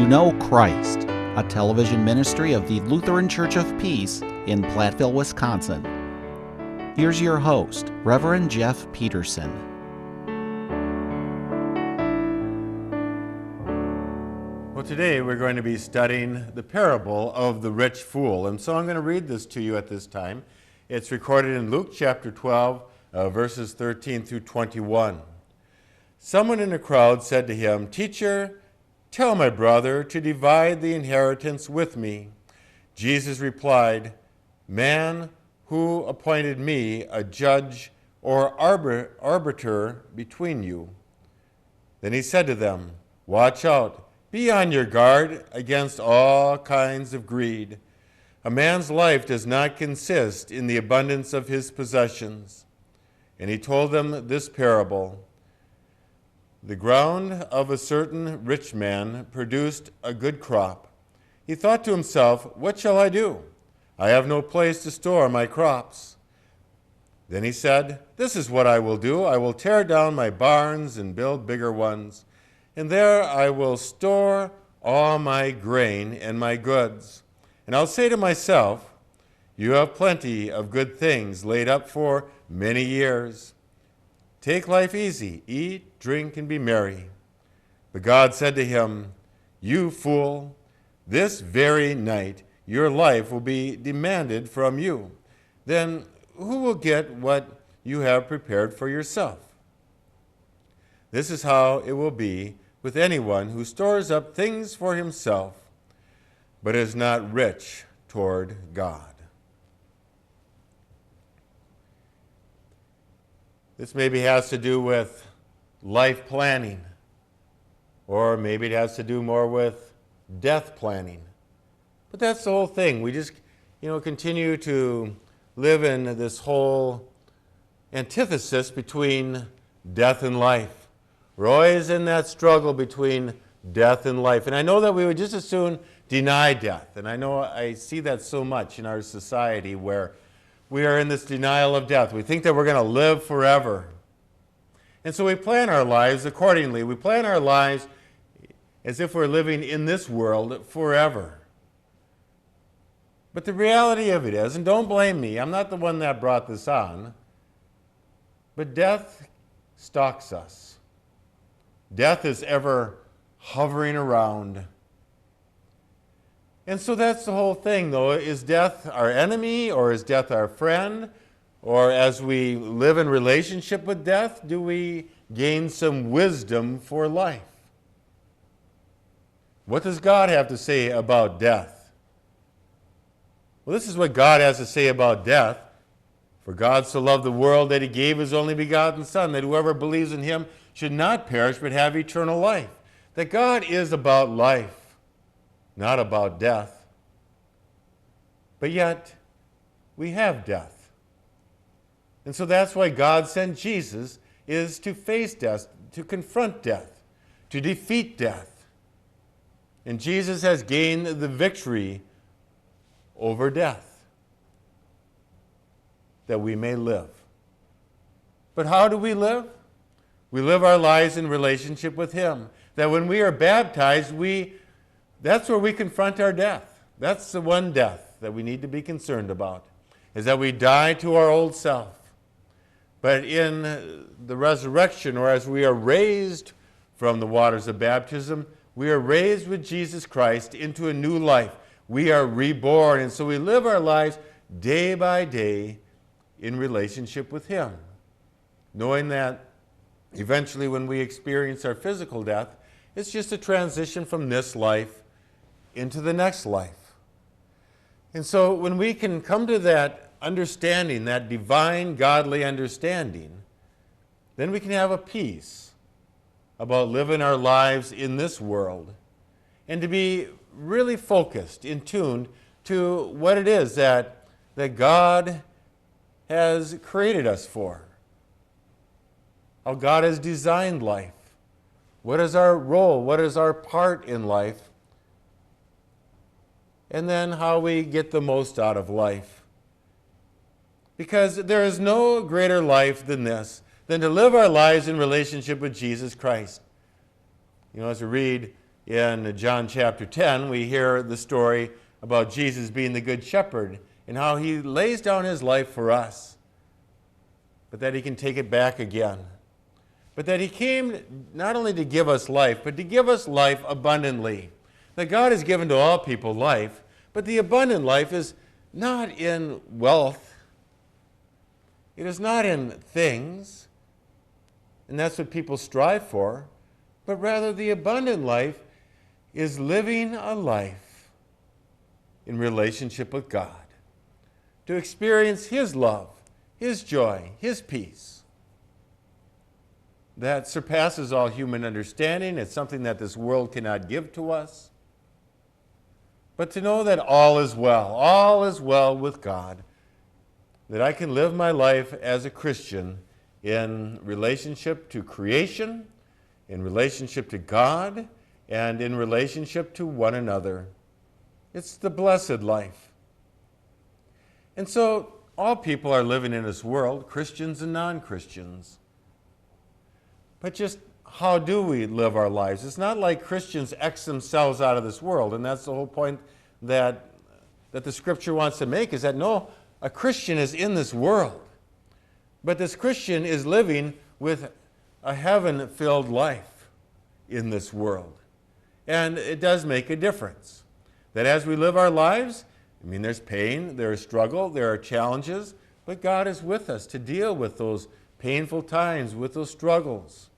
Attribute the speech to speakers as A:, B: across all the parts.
A: To Know Christ, a television ministry of the Lutheran Church of Peace in Platteville, Wisconsin. Here's your host, Rev Jeff Pedersen.
B: Well, today we're going to be studying the parable of the rich fool. And so I'm going to read this to you at this time. It's recorded in Luke chapter 12, verses 13 through 21. Someone in the crowd said to him, "Teacher, tell my brother to divide the inheritance with me." Jesus replied, "Man, who appointed me a judge or arbiter between you?" Then he said to them, "Watch out, be on your guard against all kinds of greed. A man's life does not consist in the abundance of his possessions." And he told them this parable. The ground of a certain rich man produced a good crop. He thought to himself, "What shall I do? I have no place to store my crops." Then he said, "This is what I will do. I will tear down my barns and build bigger ones, and there I will store all my grain and my goods. And I'll say to myself, you have plenty of good things laid up for many years. Take life easy, eat, drink, and be merry." But God said to him, "You fool, this very night your life will be demanded from you. Then who will get what you have prepared for yourself? This is how it will be with anyone who stores up things for himself, but is not rich toward God." This maybe has to do with life planning, or maybe it has to do more with death planning. But that's the whole thing. We just, continue to live in this whole antithesis between death and life. We're always in that struggle between death and life. And I know that we would just as soon deny death. And I know I see that so much in our society where we are in this denial of death. We think that we're going to live forever. And so we plan our lives accordingly. We plan our lives as if we're living in this world forever. But the reality of it is, and don't blame me, I'm not the one that brought this on, but death stalks us. Death is ever hovering around. And so that's the whole thing, though. Is death our enemy, or is death our friend? Or as we live in relationship with death, do we gain some wisdom for life? What does God have to say about death? Well, this is what God has to say about death. "For God so loved the world that he gave his only begotten Son, that whoever believes in him should not perish but have eternal life." That God is about life, not about death. But yet, we have death. And so that's why God sent Jesus, is to face death, to confront death, to defeat death. And Jesus has gained the victory over death, that we may live. But how do we live? We live our lives in relationship with him. That when we are baptized, that's where we confront our death. That's the one death that we need to be concerned about, is that we die to our old self. But in the resurrection, or as we are raised from the waters of baptism, we are raised with Jesus Christ into a new life. We are reborn, and so we live our lives day by day in relationship with him, knowing that eventually when we experience our physical death, it's just a transition from this life into the next life. And so when we can come to that understanding, that divine, godly understanding, then we can have a peace about living our lives in this world and to be really focused, in tune to what it is that God has created us for, how God has designed life. What is our role? What is our part in life? And then how we get the most out of life. Because there is no greater life than this, than to live our lives in relationship with Jesus Christ. As we read in John chapter 10, we hear the story about Jesus being the good shepherd and how he lays down his life for us, but that he can take it back again. But that he came not only to give us life, but to give us life abundantly. That God has given to all people life, but the abundant life is not in wealth. It is not in things, and that's what people strive for, but rather the abundant life is living a life in relationship with God, to experience his love, his joy, his peace. That surpasses all human understanding. It's something that this world cannot give to us. But to know that all is well with God, that I can live my life as a Christian in relationship to creation, in relationship to God, and in relationship to one another. It's the blessed life. And so all people are living in this world, Christians and non-Christians. But just how do we live our lives? It's not like Christians X themselves out of this world, and that's the whole point that the Scripture wants to make, is that no, a Christian is in this world, but this Christian is living with a heaven-filled life in this world. And it does make a difference. That as we live our lives, there's pain, there is struggle, there are challenges, but God is with us to deal with those painful times, with those struggles.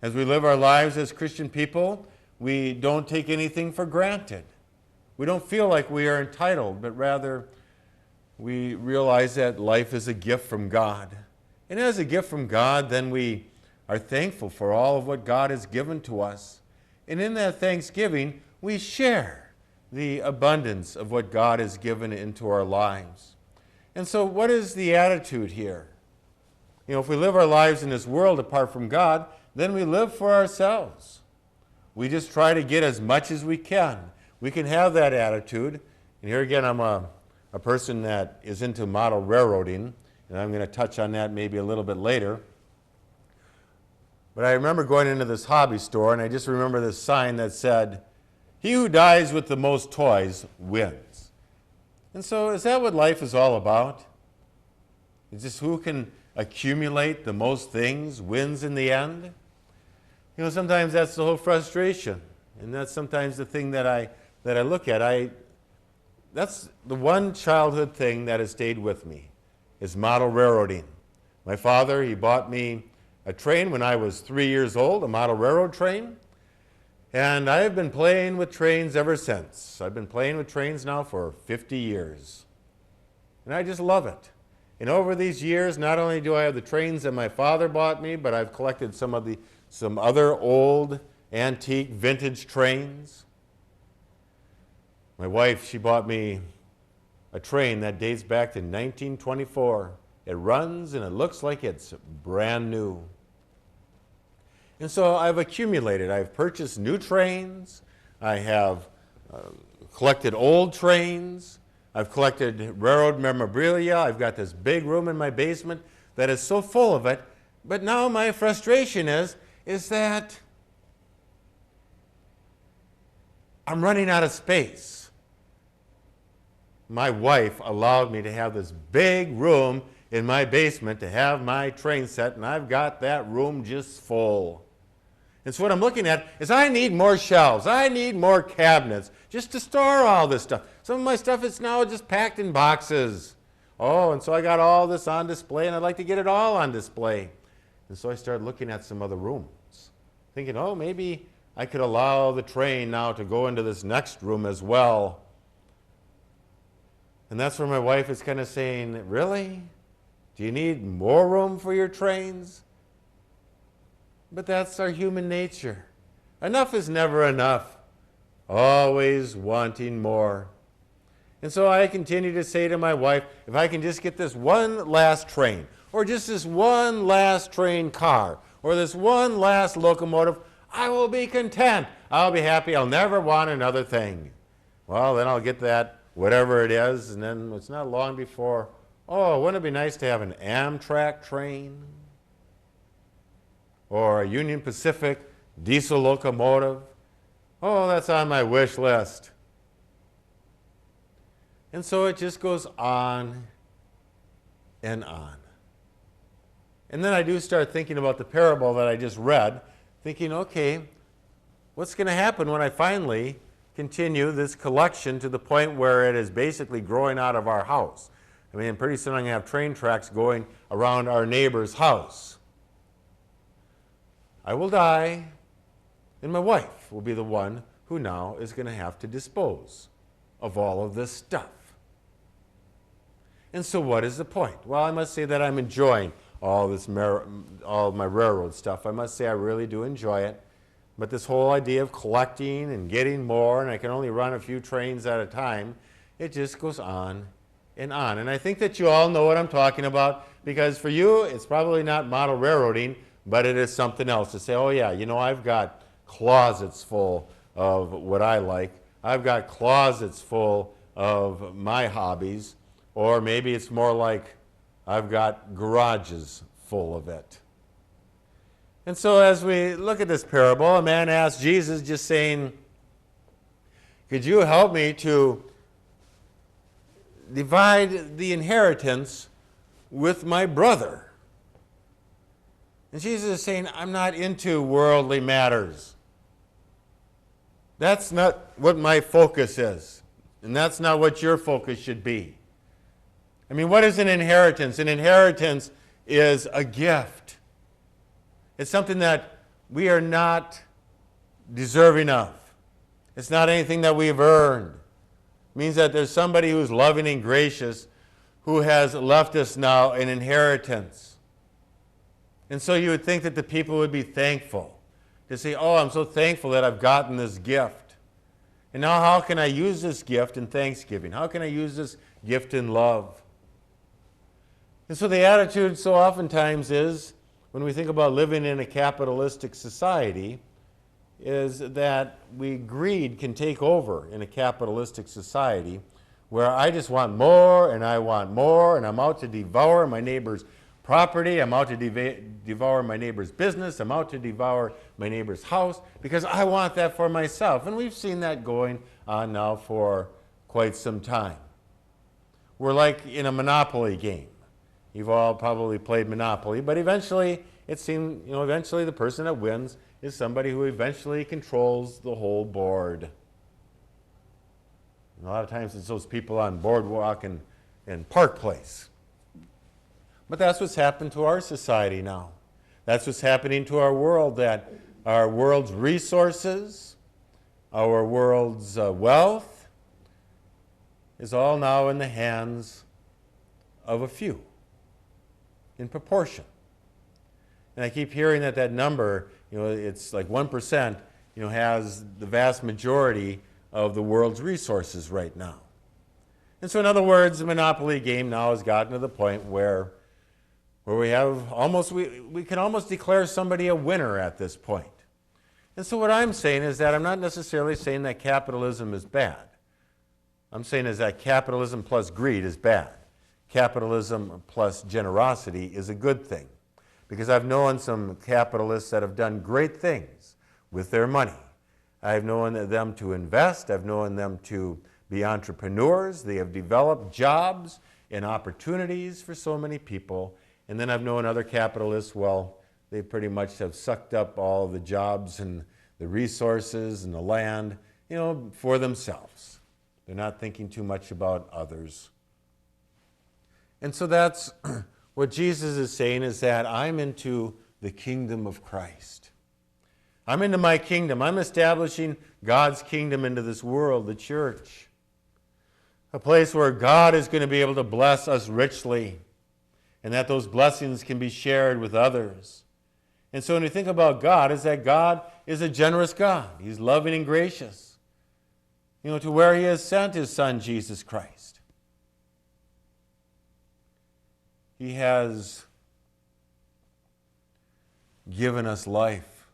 B: As we live our lives as Christian people, we don't take anything for granted. We don't feel like we are entitled, but rather we realize that life is a gift from God. And as a gift from God, then we are thankful for all of what God has given to us. And in that thanksgiving, we share the abundance of what God has given into our lives. And so what is the attitude here? If we live our lives in this world apart from God, then we live for ourselves. We just try to get as much as we can. We can have that attitude. And here again, I'm a person that is into model railroading, and I'm going to touch on that maybe a little bit later. But I remember going into this hobby store, and I just remember this sign that said, "He who dies with the most toys wins." And so is that what life is all about? It's just who can accumulate the most things wins in the end? Sometimes that's the whole frustration, and that's sometimes the thing that I look at. That's the one childhood thing that has stayed with me, is model railroading. My father, he bought me a train when I was 3 years old, a model railroad train, and I've been playing with trains ever since. I've been playing with trains now for 50 years, and I just love it. And over these years, not only do I have the trains that my father bought me, but I've collected some other old, antique, vintage trains. My wife, she bought me a train that dates back to 1924. It runs and it looks like it's brand new. And so I've accumulated. I've purchased new trains. I have collected old trains. I've collected railroad memorabilia. I've got this big room in my basement that is so full of it. But now my frustration is that I'm running out of space. My wife allowed me to have this big room in my basement to have my train set, and I've got that room just full. And so what I'm looking at is I need more shelves. I need more cabinets just to store all this stuff. Some of my stuff is now just packed in boxes. Oh, and so I got all this on display, and I'd like to get it all on display. And so I started looking at some other rooms, thinking, oh, maybe I could allow the train now to go into this next room as well. And that's where my wife is kind of saying, really? Do you need more room for your trains? But that's our human nature. Enough is never enough. Always wanting more. And so I continue to say to my wife, if I can just get this one last train, or just this one last train car, or this one last locomotive, I will be content. I'll be happy. I'll never want another thing. Well, then I'll get that, whatever it is, and then it's not long before, oh, wouldn't it be nice to have an Amtrak train? Or a Union Pacific diesel locomotive? Oh, that's on my wish list. And so it just goes on and on. And then I do start thinking about the parable that I just read, thinking, okay, what's going to happen when I finally continue this collection to the point where it is basically growing out of our house? I mean, pretty soon I'm going to have train tracks going around our neighbor's house. I will die, and my wife will be the one who now is going to have to dispose of all of this stuff. And so what is the point? Well, I must say that I'm enjoying all of my railroad stuff. I must say I really do enjoy it. But this whole idea of collecting and getting more, and I can only run a few trains at a time, it just goes on and on. And I think that you all know what I'm talking about, because for you, it's probably not model railroading, but it is something else to say, oh yeah, you know, I've got closets full of what I like. I've got closets full of my hobbies. Or maybe it's more like I've got garages full of it. And so as we look at this parable, a man asked Jesus, just saying, could you help me to divide the inheritance with my brother? And Jesus is saying, I'm not into worldly matters. That's not what my focus is. And that's not what your focus should be. I mean, what is an inheritance? An inheritance is a gift. It's something that we are not deserving of. It's not anything that we've earned. It means that there's somebody who's loving and gracious who has left us now an inheritance. And so you would think that the people would be thankful to say, oh, I'm so thankful that I've gotten this gift. And now how can I use this gift in thanksgiving? How can I use this gift in love? And so the attitude so oftentimes is, when we think about living in a capitalistic society, is that greed can take over in a capitalistic society where I just want more and I want more, and I'm out to devour my neighbor's property, I'm out to devour my neighbor's business, I'm out to devour my neighbor's house because I want that for myself. And we've seen that going on now for quite some time. We're like in a Monopoly game. You've all probably played Monopoly, but eventually it seems, eventually the person that wins is somebody who eventually controls the whole board. And a lot of times it's those people on Boardwalk and Park Place. But that's what's happened to our society now. That's what's happening to our world, that our world's resources, our world's wealth is all now in the hands of a few. In proportion. And I keep hearing that number, it's like 1%, has the vast majority of the world's resources right now. And so in other words, the Monopoly game now has gotten to the point where we have we can almost declare somebody a winner at this point. And so what I'm saying is that I'm not necessarily saying that capitalism is bad. I'm saying is that capitalism plus greed is bad. Capitalism plus generosity is a good thing, because I've known some capitalists that have done great things with their money. I've known them to invest. I've known them to be entrepreneurs. They have developed jobs and opportunities for so many people. And then I've known other capitalists, well, they pretty much have sucked up all the jobs and the resources and the land, for themselves. They're not thinking too much about others. And so that's what Jesus is saying, is that I'm into the kingdom of Christ. I'm into my kingdom. I'm establishing God's kingdom into this world, the church. A place where God is going to be able to bless us richly, and that those blessings can be shared with others. And so when you think about God, is that God is a generous God. He's loving and gracious, to where he has sent his son, Jesus Christ. He has given us life.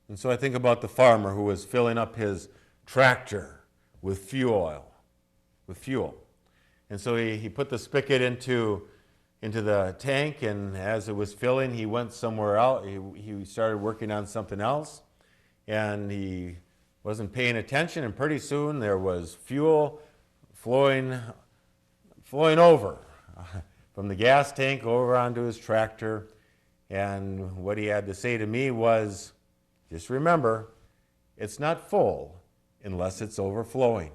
B: And so I think about the farmer who was filling up his tractor with fuel. And so he put the spigot into the tank, and as it was filling, he went somewhere else. He started working on something else. and he wasn't paying attention, and pretty soon there was fuel flowing over from the gas tank over onto his tractor. And what he had to say to me was, just remember, it's not full unless it's overflowing.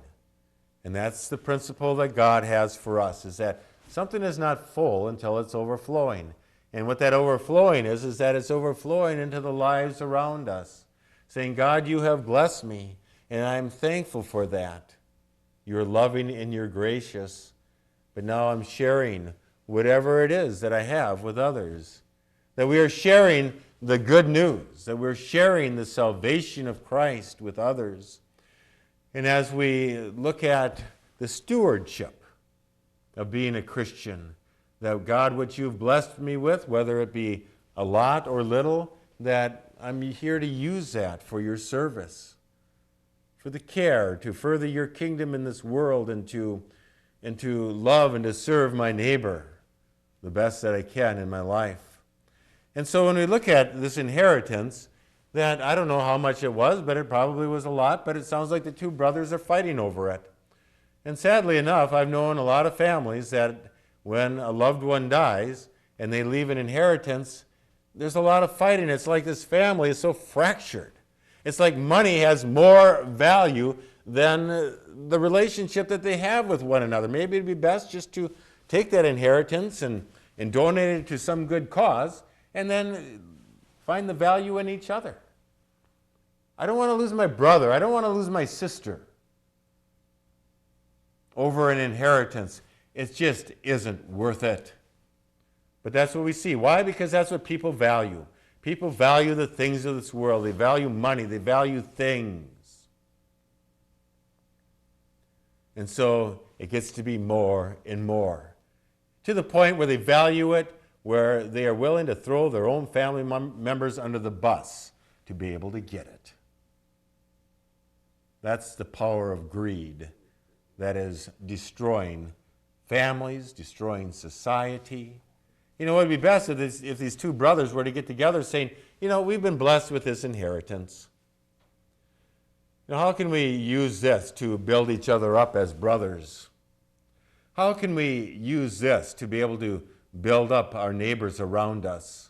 B: And that's the principle that God has for us, is that something is not full until it's overflowing. And what that overflowing is that it's overflowing into the lives around us, saying, God, you have blessed me, and I'm thankful for that. You're loving and you're gracious, but now I'm sharing whatever it is that I have with others. That we are sharing the good news, that we're sharing the salvation of Christ with others. And as we look at the stewardship of being a Christian, that God, what you've blessed me with, whether it be a lot or little, that I'm here to use that for your service, for the care, to further your kingdom in this world, and to love and to serve my neighbor the best that I can in my life. And so when we look at this inheritance, that I don't know how much it was, but it probably was a lot, but it sounds like the two brothers are fighting over it. And sadly enough, I've known a lot of families that when a loved one dies and they leave an inheritance, there's a lot of fighting. It's like this family is so fractured. It's like money has more value than the relationship that they have with one another. Maybe it'd be best just to take that inheritance and donate it to some good cause, and then find the value in each other. I don't want to lose my brother. I don't want to lose my sister over an inheritance. It just isn't worth it. But that's what we see. Why? Because that's what people value. People value the things of this world. They value money. They value things. And so it gets to be more and more, to the point where they value it, where they are willing to throw their own family members under the bus to be able to get it. That's the power of greed that is destroying families, destroying society. You know, it would be best if these two brothers were to get together saying, you know, we've been blessed with this inheritance. You know, how can we use this to build each other up as brothers? How can we use this to be able to build up our neighbors around us,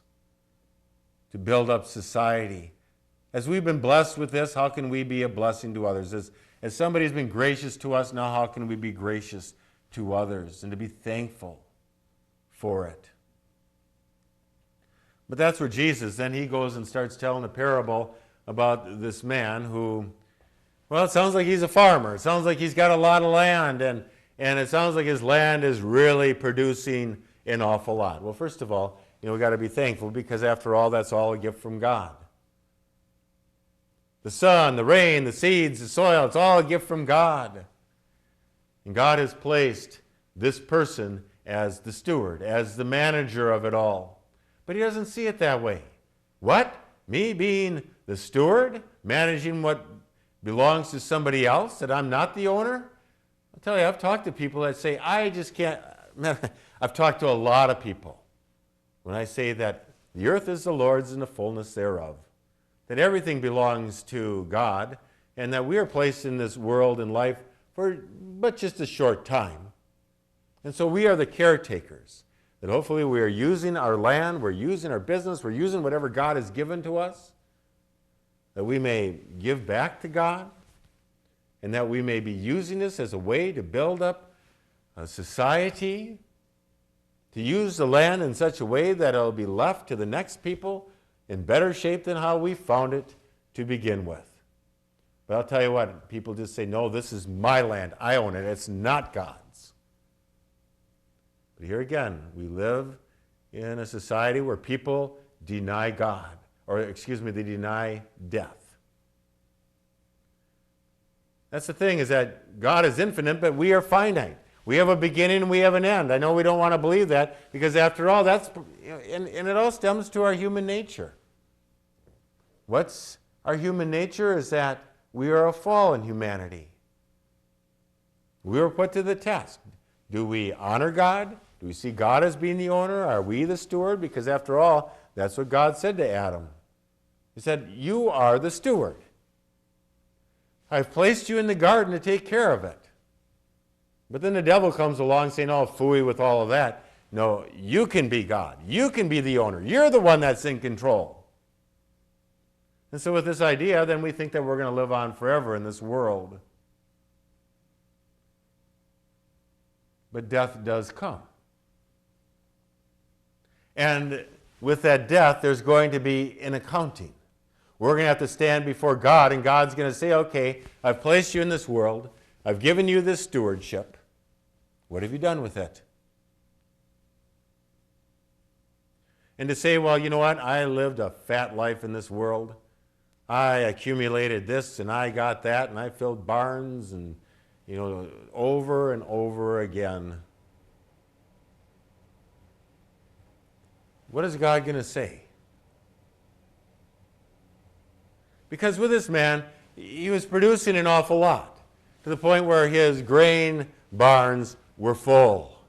B: to build up society? As we've been blessed with this, how can we be a blessing to others? As somebody's been gracious to us, now how can we be gracious to others and to be thankful for it? But that's where Jesus, then he goes and starts telling a parable about this man who, well, it sounds like he's a farmer. It sounds like he's got a lot of land, and it sounds like his land is really producing an awful lot. Well, first of all, you know, we've got to be thankful, because after all, that's all a gift from God. The sun, the rain, the seeds, the soil, it's all a gift from God. And God has placed this person as the steward, as the manager of it all. But he doesn't see it that way. What? Me being the steward, managing what belongs to somebody else, that I'm not the owner? I'll tell you, I've talked to people that say, I just can't. I've talked to a lot of people when I say that the earth is the Lord's and the fullness thereof, that everything belongs to God, and that we are placed in this world and life for but just a short time. And so we are the caretakers, that hopefully we are using our land, we're using our business, we're using whatever God has given to us, that we may give back to God, and that we may be using this as a way to build up a society, to use the land in such a way that it will be left to the next people in better shape than how we found it to begin with. But I'll tell you what, people just say, no, this is my land, I own it, it's not God's. But here again, we live in a society where people deny God, they deny death. That's the thing, is that God is infinite, but we are finite. We have a beginning and we have an end. I know we don't want to believe that, because after all, and it all stems to our human nature. What's our human nature? Is that we are a fallen humanity. We were put to the test. Do we honor God? Do we see God as being the owner? Are we the steward? Because after all, that's what God said to Adam. He said, you are the steward. I've placed you in the garden to take care of it. But then the devil comes along saying, oh, phooey with all of that. No, you can be God. You can be the owner. You're the one that's in control. And so with this idea, then we think that we're going to live on forever in this world. But death does come. And with that death, there's going to be an accounting. We're going to have to stand before God, and God's going to say, okay, I've placed you in this world. I've given you this stewardship. What have you done with it? And to say, well, you know what? I lived a fat life in this world. I accumulated this, and I got that, and I filled barns, and, over and over again. What is God going to say? Because with this man, he was producing an awful lot, to the point where his grain barns were full.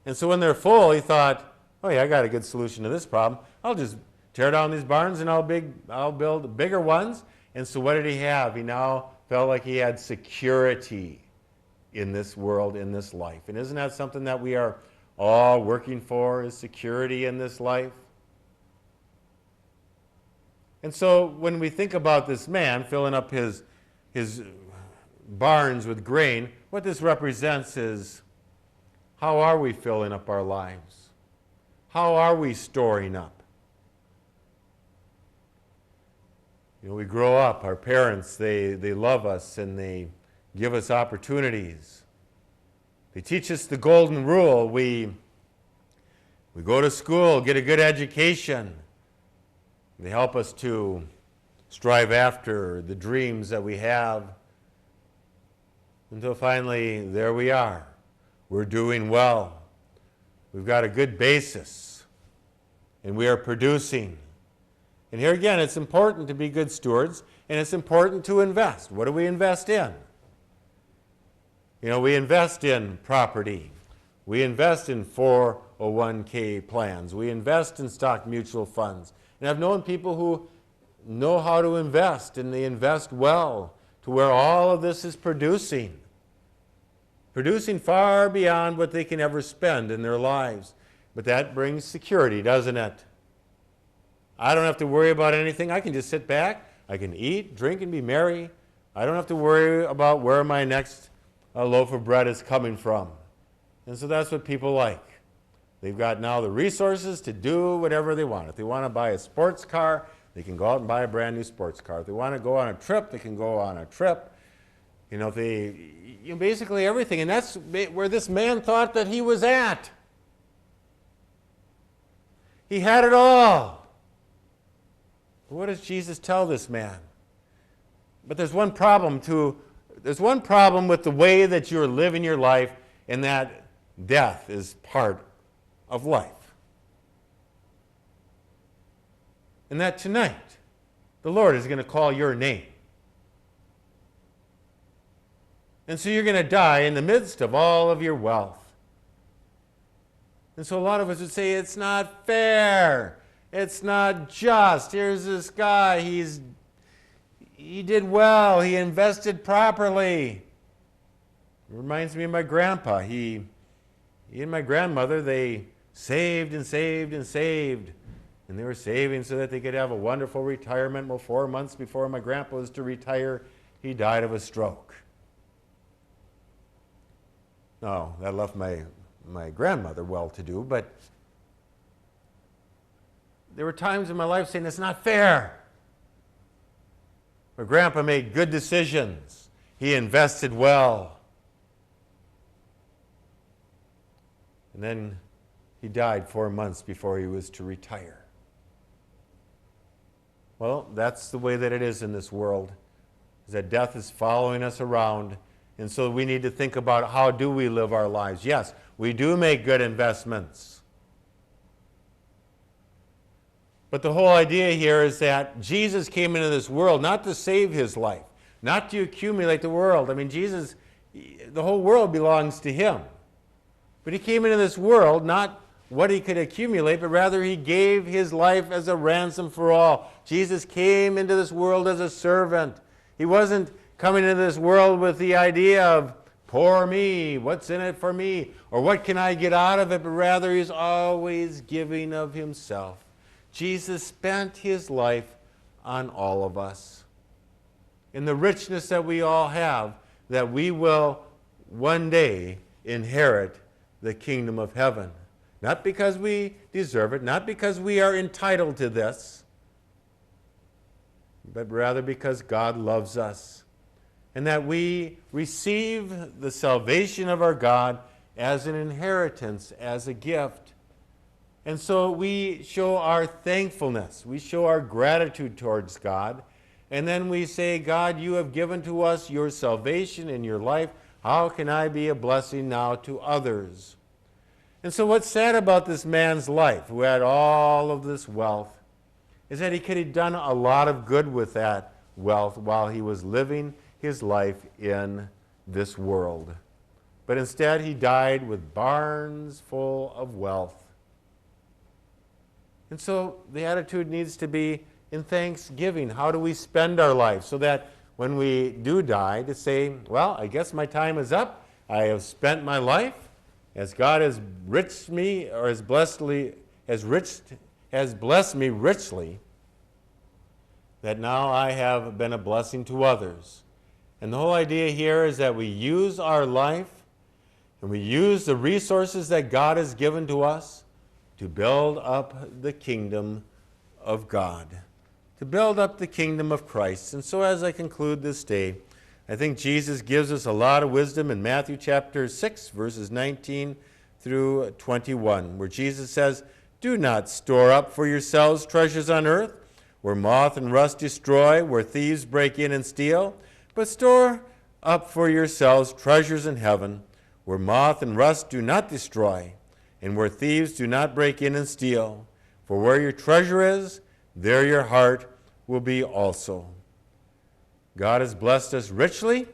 B: And so when they're full, he thought, oh yeah, I got a good solution to this problem. I'll just tear down these barns and I'll build bigger ones. And so what did he have? He now felt like he had security in this world, in this life. And isn't that something that we are all working for, is security in this life? And so when we think about this man filling up his barns with grain, what this represents is, how are we filling up our lives? How are we storing up? We grow up, our parents, they love us and they give us opportunities. They teach us the golden rule. We go to school, get a good education. They help us to strive after the dreams that we have, until finally, there we are. We're doing well. We've got a good basis, and we are producing. And here again, it's important to be good stewards, and it's important to invest. What do we invest in? We invest in property. We invest in 401k plans. We invest in stock mutual funds. And I've known people who know how to invest, and they invest well, to where all of this is producing far beyond what they can ever spend in their lives. But that brings security, doesn't it? I don't have to worry about anything. I can just sit back. I can eat, drink, and be merry. I don't have to worry about where my next loaf of bread is coming from. And so that's what people like. They've got now the resources to do whatever they want. If they want to buy a sports car, they can go out and buy a brand new sports car. If they want to go on a trip, they can go on a trip. Basically everything. And that's where this man thought that he was at. He had it all. But what does Jesus tell this man? But there's one problem with the way that you're living your life, and that death is part of life. And that tonight, the Lord is going to call your name. And so you're going to die in the midst of all of your wealth. And so a lot of us would say, it's not fair. It's not just. Here's this guy. He did well. He invested properly. It reminds me of my grandpa. He and my grandmother, they saved and saved and saved. And they were saving so that they could have a wonderful retirement. Well, 4 months before my grandpa was to retire, he died of a stroke. No, that left my grandmother well-to-do, but there were times in my life saying, it's not fair. My grandpa made good decisions. He invested well. And then he died 4 months before he was to retire. Well, that's the way that it is in this world, is that death is following us around. And so we need to think about, how do we live our lives? Yes, we do make good investments. But the whole idea here is that Jesus came into this world not to save his life, not to accumulate the world. I mean, Jesus, the whole world belongs to him. But he came into this world not what he could accumulate, but rather he gave his life as a ransom for all. Jesus came into this world as a servant. He wasn't coming into this world with the idea of poor me, what's in it for me, or what can I get out of it, but rather he's always giving of himself. Jesus spent his life on all of us. In the richness that we all have, that we will one day inherit the kingdom of heaven. Not because we deserve it, not because we are entitled to this, but rather because God loves us, and that we receive the salvation of our God as an inheritance, as a gift. And so we show our thankfulness, we show our gratitude towards God, and then we say, God, you have given to us your salvation in your life. How can I be a blessing now to others? And so what's sad about this man's life, who had all of this wealth, is that he could have done a lot of good with that wealth while he was living his life in this world. But instead he died with barns full of wealth. And so the attitude needs to be in thanksgiving. How do we spend our life so that when we do die, to say, well, I guess my time is up. I have spent my life as God has blessed me richly, that now I have been a blessing to others. And the whole idea here is that we use our life and we use the resources that God has given to us to build up the kingdom of God, to build up the kingdom of Christ. And so as I conclude this day, I think Jesus gives us a lot of wisdom in Matthew chapter 6, verses 19 through 21, where Jesus says, do not store up for yourselves treasures on earth, where moth and rust destroy, where thieves break in and steal, but store up for yourselves treasures in heaven, where moth and rust do not destroy, and where thieves do not break in and steal. For where your treasure is, there your heart will be also. God has blessed us richly,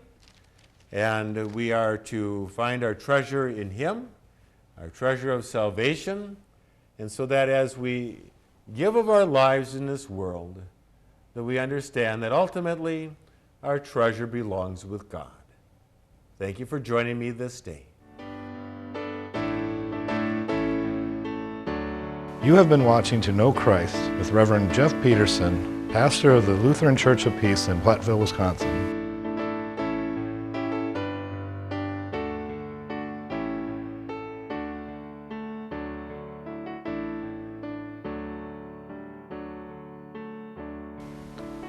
B: and we are to find our treasure in him, our treasure of salvation, and so that as we give of our lives in this world, that we understand that ultimately our treasure belongs with God. Thank you for joining me this day.
C: You have been watching To Know Christ with Rev Jeff Pedersen, pastor of the Lutheran Church of Peace in Platteville, Wisconsin.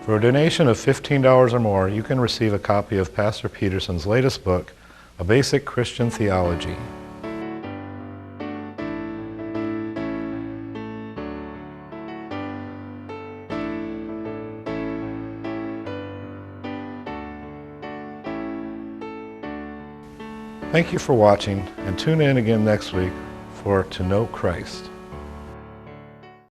C: For a donation of $15 or more, you can receive a copy of Pastor Pedersen's latest book, A Basic Christian Theology. Thank you for watching, and tune in again next week for To Know Christ.